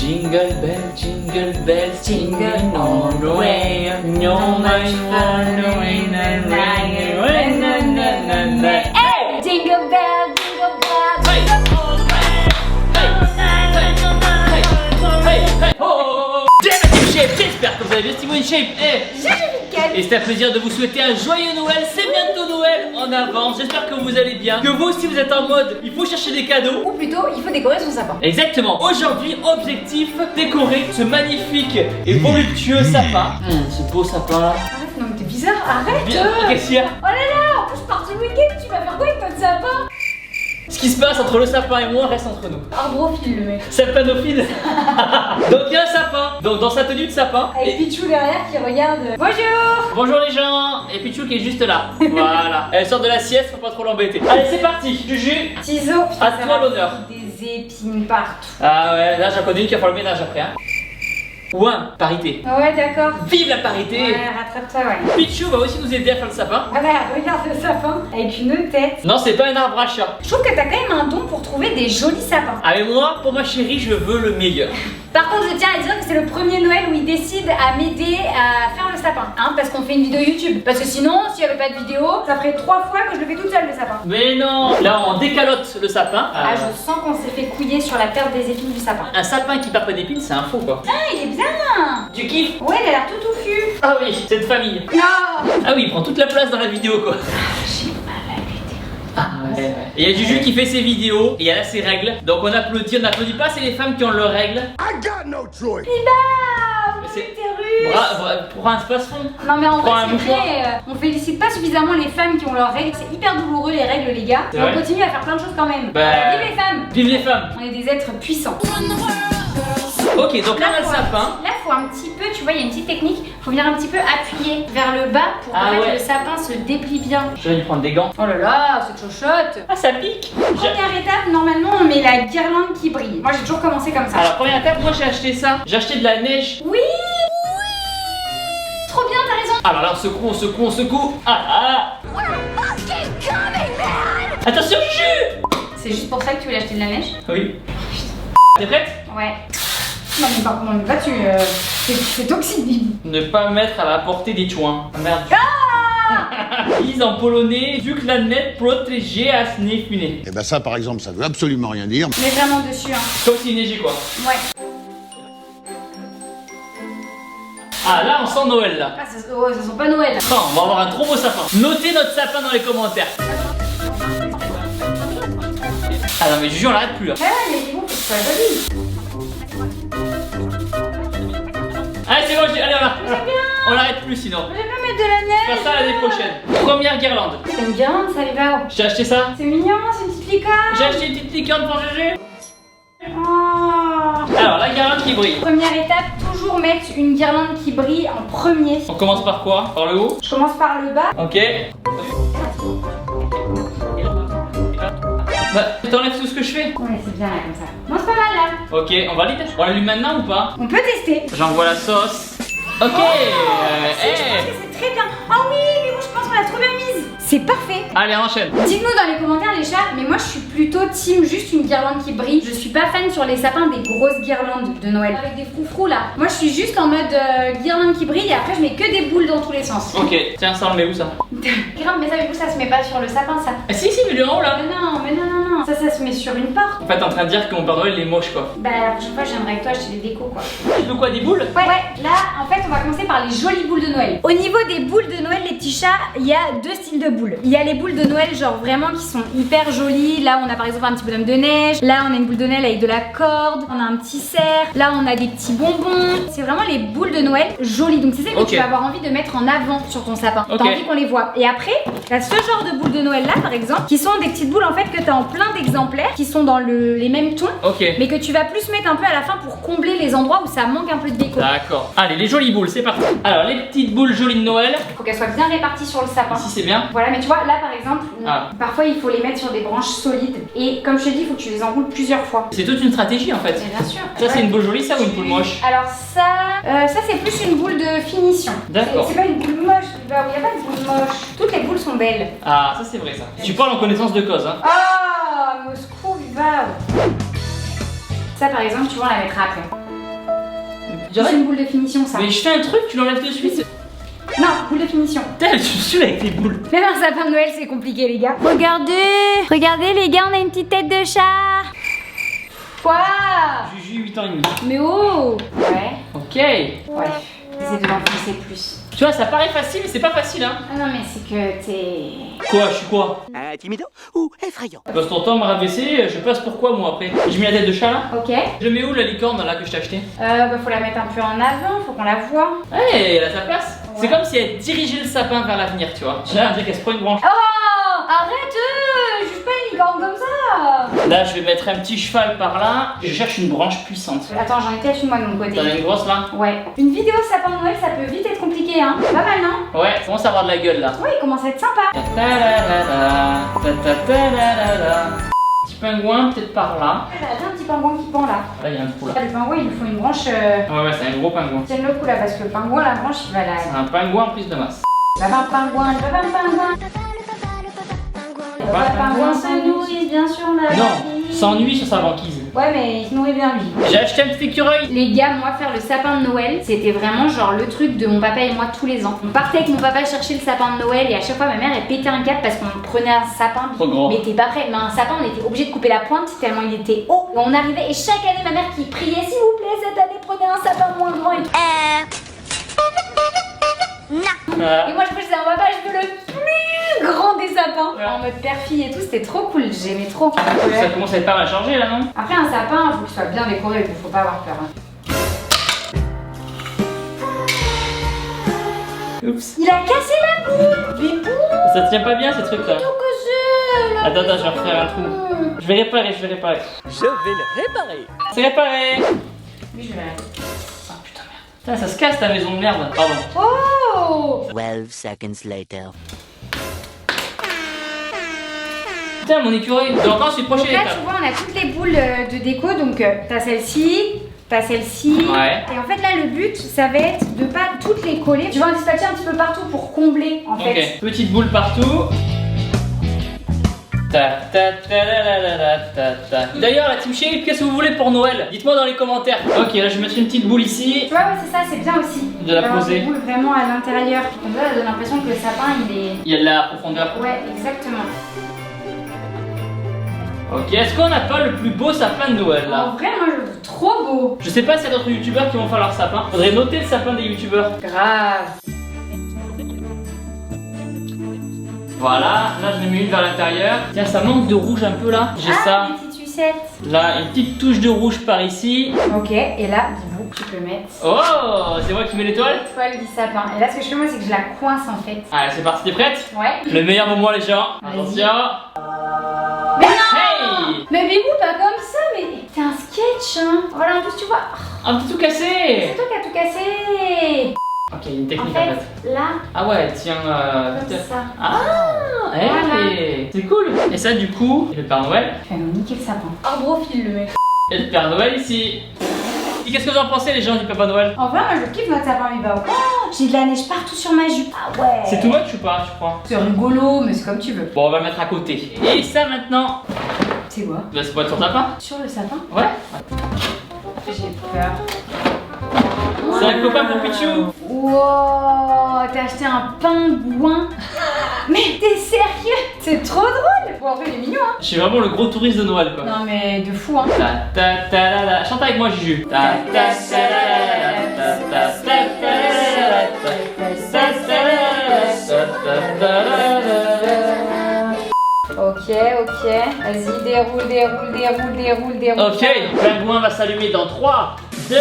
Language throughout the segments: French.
jingle bells, jingle all the way. No much fun doing the night. Hey! Jingle bell, jingle bell, Hey! jingle all the way. Hey! Oh! Shape, j'espère que vous allez bien, Steven Shape. Et c'est un plaisir de vous souhaiter un joyeux Noël. C'est bientôt Noël en avance. J'espère que vous allez bien. Que vous aussi vous êtes en mode il faut chercher des cadeaux. Ou plutôt, il faut décorer son sapin. Exactement. Aujourd'hui, objectif décorer ce magnifique et voluptueux sapin. Ce beau sapin là. Arrête, non mais t'es bizarre, arrête. Qu'est-ce qu'il y a? Oh là là, en plus je pars tout le week-end, tu vas faire quoi avec notre sapin? Ce qui se passe entre le sapin et moi reste entre nous. Arbrophile le mec. Sapanophile. Donc il y a un sapin. Donc dans sa tenue de sapin. Avec Pichou derrière qui regarde. Bonjour. Bonjour les gens. Et Pichou qui est juste là. Voilà. Elle sort de la sieste, faut pas trop l'embêter. Allez c'est parti. Juju. Ciseaux. À toi l'honneur. Des épines partout. Ah ouais, là j'en connais une qui va faire le ménage après hein. Ouin, parité. Ouais d'accord. Vive la parité. Ouais, rattrape-toi ouais. Pichou va aussi nous aider à faire le sapin. Voilà, regarde le sapin avec une tête. Non c'est pas un arbre à chat. Je trouve que t'as quand même un don pour trouver des jolis sapins. Ah mais moi, pour ma chérie, je veux le meilleur. Par contre, je tiens à dire que c'est le premier Noël où il décide à m'aider à faire le sapin. Hein, parce qu'on fait une vidéo YouTube. Parce que sinon, s'il n'y avait pas de vidéo, ça ferait 3 fois que je le fais toute seule le sapin. Mais non. Là on décalote le sapin. Ah, je sens qu'on s'est fait couiller sur la perte des épines du sapin. Un sapin qui perd pas d'épines, c'est un faux quoi. Ah, il est bien. Tu kiffes? Ouais, il a l'air tout touffu. Ah oui, cette famille. Non. Ah oui, il prend toute la place dans la vidéo quoi. J'ai mal à lutter. Ah ouais. Et il y a Juju qui fait ses vidéos et elle a ses règles. Donc on applaudit pas, c'est les femmes qui ont leurs règles. I got no choice. Liba, C'est- utérus. Pour un espace-fond. Non mais en Prends vrai un c'est mouchoir. vrai, on félicite pas suffisamment les femmes qui ont leurs règles. C'est hyper douloureux les règles les gars. C'est Mais on vrai. continue à faire plein de choses quand même. Bah, Vive les femmes. Vive les femmes. On est des êtres puissants. Ok, donc là on a le sapin. Là, faut un petit peu, tu vois, il y a une petite technique. Faut venir un petit peu appuyer vers le bas pour Ah que ouais. le sapin se déplie bien. Je vais lui prendre des gants. Oh là là, cette chochotte. Ah ça pique. Première étape, normalement, on met la guirlande qui brille. Moi, j'ai toujours commencé comme ça. Alors première étape, moi j'ai acheté ça. J'ai acheté de la neige. Oui. Trop bien, t'as raison. Alors là on secoue. Ah. Attention Juju. C'est juste pour ça que tu voulais acheter de la neige? Oui. T'es prête? Ouais. Non mais par contre, là tu... c'est toxique. Ne pas mettre à la portée des chouins. Ah, merde. Lise en polonais, Zuklanet protégé à snefune. Eh ben ça par exemple ça veut absolument rien dire. Mais vraiment dessus, hein. Comme s'il neigeait quoi. Ouais. Ah là on sent Noël là. Ah, ça sent pas Noël. Attends, on va avoir un trop beau sapin. Notez notre sapin dans les commentaires. Ah non mais Juju on l'arrête plus là. Ah ouais, mais c'est bon, faut que ce soit joli. Allez c'est bon, allez on l'arrête plus sinon. Je vais pas mettre de la neige. Faire ça l'année prochaine. Première guirlande. C'est une guirlande, ça les va. J'ai acheté ça. C'est mignon, c'est une petite licorne. J'ai acheté une petite licorne pour Juju. Oh. Alors la guirlande qui brille. Première étape, toujours mettre une guirlande qui brille en premier. On commence par quoi? Par le haut? Je commence par le bas. Ok. Bah, t'enlèves tout ce que je fais? Ouais, c'est bien là comme ça. Non, c'est pas mal là. Ok, on valide? On l'allume maintenant ou pas? On peut tester. J'envoie la sauce. Ok. Je pense que c'est très bien. Ah oui, mais moi je pense qu'on l'a trop bien mise. C'est parfait. Allez, on enchaîne. Dites-nous dans les commentaires les chats, mais moi je suis plutôt team juste une guirlande qui brille. Je suis pas fan sur les sapins des grosses guirlandes de Noël. Avec des froufrous là. Moi je suis juste en mode guirlande qui brille et après je mets que des boules dans tous les sens. Ok, tiens, ça on le met où ça? Grave, mais ça du coup ça se met pas sur le sapin ça. Ah si, si, mais le en haut là. Mais non. Ça se met sur une porte. En fait, t'es en train de dire que mon Père Noël il est moche quoi. Bah la prochaine fois je viendrai avec toi acheter des décos quoi. Tu veux quoi, des boules? Ouais, là en fait on va commencer par les jolies boules de Noël. Au niveau des boules de Noël les petits chats, il y a 2 styles de boules. Il y a les boules de Noël genre vraiment qui sont hyper jolies. Là on a par exemple un petit bonhomme de neige. Là on a une boule de Noël avec de la corde. On a un petit cerf. Là on a des petits bonbons. C'est vraiment les boules de Noël jolies. Donc c'est celles que tu vas avoir envie de mettre en avant sur ton sapin. T'as envie qu'on les voit. Et après, t'as ce genre de boules de Noël là par exemple qui sont des petites boules en fait que t'as en plein d'exemplaires qui sont dans les mêmes tons. Ok. Mais que tu vas plus mettre un peu à la fin pour combler les endroits où ça manque un peu de déco. D'accord. Allez, les jolies boules, c'est parti. Alors, les petites boules jolies de Noël. Faut qu'elles soient bien réparties sur le sapin. Ici, c'est bien. Voilà, mais tu vois, là par exemple, Ah. parfois il faut les mettre sur des branches solides. Et comme je te dis, il faut que tu les enroules plusieurs fois. C'est toute une stratégie en fait. Mais bien sûr. Ça, c'est une boule jolie, ça, ou une boule moche? Alors ça c'est plus une boule de finition. D'accord. C'est pas une boule moche. Il n'y a pas de boule moche. Toutes les boules sont belles. Ah, ça, c'est vrai ça. Tu parles en connaissance de cause, hein. Ah, Moscou, va. Ça par exemple, tu vois, on la mettra après. C'est une boule de finition ça. Mais je fais un truc, tu l'enlèves de suite. Non, boule de finition. Putain, tu suis avec tes boules. Même un sapin de Noël c'est compliqué les gars. Regardez les gars, on a une petite tête de chat. Quoi? Juju, 8 ans et demi. Mais oh. Ouais. Ok. Ouais. Essaye de l'enfoncer plus. Tu vois, ça paraît facile, mais c'est pas facile, hein. Ah non mais c'est que t'es... Quoi, je suis quoi? Intimido ou effrayant? Passe ton temps à me rabaisser, je passe pourquoi moi après. J'ai mis la tête de chat là. Ok. Je mets où la licorne là que je t'ai acheté? Bah faut la mettre un peu en avant, faut qu'on la voie. Ouais, elle a sa place. Ouais. C'est comme si elle dirigeait le sapin vers l'avenir, tu vois. J'ai l'air de dire qu'elle se prend une branche. Oh, arrête, juge pas une licorne comme ça. Là, je vais mettre un petit cheval par là. Je cherche une branche puissante. Attends, j'en ai peut-être une moi de mon côté. T'en as une grosse là? Ouais. Une vidéo sapin de Noël, ça peut vite être compliqué, hein. Pas mal, non? Ouais, ça commence à avoir de la gueule là. Oui, il commence à être sympa. Ta-ta-la-la-la, ta-ta-ta-la-la-la. Petit pingouin peut-être par là. J'ai un petit pingouin qui pend là. Là, il y a un trou là. Le pingouin, il lui faut une branche. Ouais, c'est un gros pingouin. Tiens le coup là, parce que le pingouin, la branche, il va la. C'est un pingouin en plus de masse. Papa pingouin, papa pingouin. Papa pingouin se nourrit bien sûr la Non, vie. s'ennuie sur sa banquise. Ouais, mais il se nourrit bien lui. J'ai acheté un petit écureuil. Les gars, moi faire le sapin de Noël, c'était vraiment genre le truc de mon papa et moi tous les ans. On partait avec mon papa chercher le sapin de Noël et à chaque fois ma mère elle pétait un câble parce qu'on prenait un sapin. Trop grand. Mais t'es pas prêt, mais un sapin on était obligé de couper la pointe tellement il était haut. Et on arrivait et chaque année ma mère qui priait s'il vous plaît cette année prenez un sapin moins grand et tout. Et moi je faisais un papa, je veux le plus grand des sapins. Ouais. En mode père-fille et tout, c'était trop cool, j'aimais trop. Ça commence à être pas mal chargé là, non? Après un sapin, faut qu'il soit bien décoré, faut pas avoir peur. Hein. Oups. Il a cassé la boule. Mais bon, Ça tient pas bien ces trucs là. tout cassé là. Attends, je vais refaire un trou. Je vais réparer. Je vais le réparer. C'est réparé. Oui, je vais l'arrêter. Ah putain merde. Putain, ça se casse ta maison de merde. Pardon. Oh 12 seconds later. Putain, mon écureuil. Donc encore, c'est Donc prochaine là, étape. tu vois, on a toutes les boules de déco. Donc, t'as celle-ci, t'as celle-ci. Ouais. Et en fait, là, le but, ça va être de pas toutes les coller. Tu vas en dispatcher un petit peu partout pour combler, en fait. Ok, petite boule partout. Ta ta ta la la la la ta ta. D'ailleurs, la team Shape, qu'est-ce que vous voulez pour Noël? Dites-moi dans les commentaires. Ok, là je vais mettre une petite boule ici. Tu vois, ouais, c'est ça, c'est bien aussi. De la D'avoir poser. des boules vraiment à l'intérieur. Comme ça, ça donne l'impression que le sapin, il est. Il y a de la profondeur. Ouais, exactement. Ok, est-ce qu'on n'a pas le plus beau sapin de Noël En là? vrai, moi, je le trouve trop beau. Je sais pas s'il y a d'autres youtubeurs qui vont faire leur sapin. Faudrait noter le sapin des youtubeurs. Grave. Voilà, là je l'ai mis une vers l'intérieur. Tiens, ça manque de rouge un peu là. J'ai Ah, ça. des petites sucettes. Là, une petite touche de rouge par ici. Ok, et là, bibou, tu peux mettre. Oh, c'est moi qui mets l'étoile. L'étoile du sapin. Et là, ce que je fais, moi, c'est que je la coince en fait. Allez, c'est parti, t'es prête? Ouais. Le meilleur moment, les gens. Vas-y. Attention. Mais non Hey! Mais bibou, pas comme ça, mais c'est un sketch, hein. Voilà, en plus, tu vois. Un peu tout C'est cassé. toi qui as tout cassé. Ok, il y a une En technique en fait. fait, là, Ah ouais, elle tient. comme putain. ça. Ah, hey, Voilà. c'est cool. Et ça, du coup, le Père Noël. Tu vas nous niquer le sapin. Arbophile, le mec. Et le Père Noël ici. Et qu'est-ce que vous en pensez, les gens du Papa Noël? En vrai, moi, je kiffe notre sapin, mais bah, oh, j'ai de la neige partout sur ma jupe. Ah ouais. C'est too much ou pas, tu crois? C'est rigolo, mais c'est comme tu veux. Bon, on va mettre à côté. Et ça maintenant, C'est quoi? bah, c'est pour être sur ta pain. Sur le sapin? Ouais. J'ai peur. C'est un copain pour Pichou. Wow, t'as acheté un pingouin? Mais t'es sérieux? C'est trop drôle! Bon, en fait, il est mignon, hein? Je suis vraiment le gros touriste de Noël, quoi. Non, mais de fou, hein? Ta ta ta la la. Chante avec moi, Juju. Ta ta ta la la ta ta ta ta la la ta ta ta la la ta ta ta la. Ok, ok. Vas-y, déroule. Ok, le pingouin va s'allumer dans 3, 2,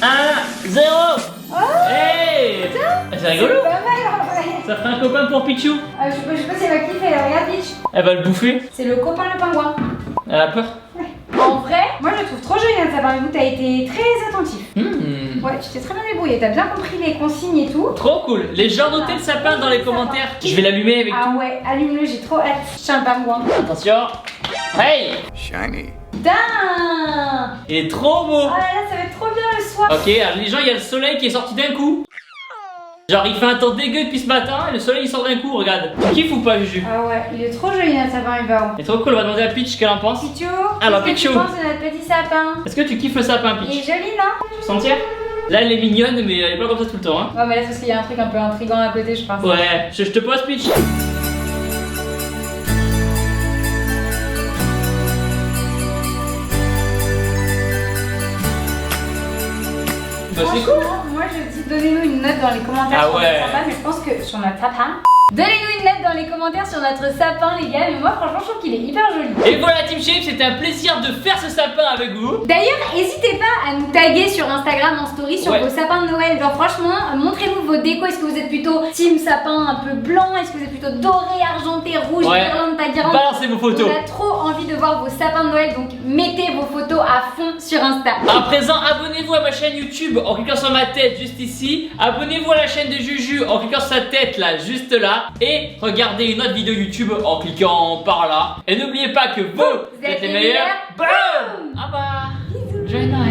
1, 0. Hey! C'est rigolo. C'est pas mal, en vrai. Ça fait un copain pour Pichou. Je sais pas si elle va kiffer, regarde, bitch. Elle va le bouffer. C'est le copain le pingouin. Elle a peur. En vrai, moi je le trouve trop joli notre sapin. Vous, t'as été très attentif. Hmm. Ouais, tu t'es très bien débrouillé. T'as bien compris les consignes et tout. Trop cool. Les gens, notez le sapin dans les commentaires. Je vais l'allumer avec Ah ouais, allume-le, j'ai trop hâte. Je suis un pingouin. Attention. Hey! Shiny. Putain! Il est trop beau. Oh là là, ça va être trop bien le soir. Ok, alors les gens, il y a le soleil qui est sorti d'un coup. Genre, il fait un temps dégueu depuis ce matin et le soleil il sort d'un coup, regarde. Tu kiffes ou pas, Juju? Ah ouais, il est trop joli notre sapin, il va. C'est trop cool, on va demander à Peach ce qu'elle en pense. Pichou, Alors, qu'est-ce que tu Pichou. penses de notre petit sapin? Est-ce que tu kiffes le sapin, Il est Peach? joli, non? Tu veux sentir? Là, elle est mignonne, mais elle est pas comme ça tout le temps. Hein. Ouais, mais là, c'est parce qu'il y a un truc un peu intriguant à côté, je pense. Ouais, je te pose pitch. Bah, c'est cool. Franchement, moi je dis donnez-nous une note dans les commentaires Ah sur ouais. notre sapin, mais je pense que sur notre sapin. Donnez-nous une note dans les commentaires sur notre sapin, les gars. Mais moi, franchement, je trouve qu'il est hyper joli. Et voilà, Team Shape, c'était un plaisir de faire ce sapin avec vous. D'ailleurs, n'hésitez pas à nous taguer sur Instagram en story sur Ouais. vos sapins de Noël. Genre, franchement, montrez-nous vos décos. Est-ce que vous êtes plutôt team sapin un peu blanc? Est-ce que vous êtes plutôt doré, argenté, rouge, Ouais. guirlande, pas guirlande? Balancez vos photos. On a trop envie de voir vos sapins de Noël, donc mettez vos photos à fond sur Insta. À présent, abonnez-vous à ma chaîne YouTube en cliquant sur ma tête juste ici. Abonnez-vous à la chaîne de Juju en cliquant sur sa tête là, juste là. Et regardez une autre vidéo YouTube en cliquant par là. Et n'oubliez pas que vous êtes les meilleurs. Boum! Ah bah, joyeux Noël.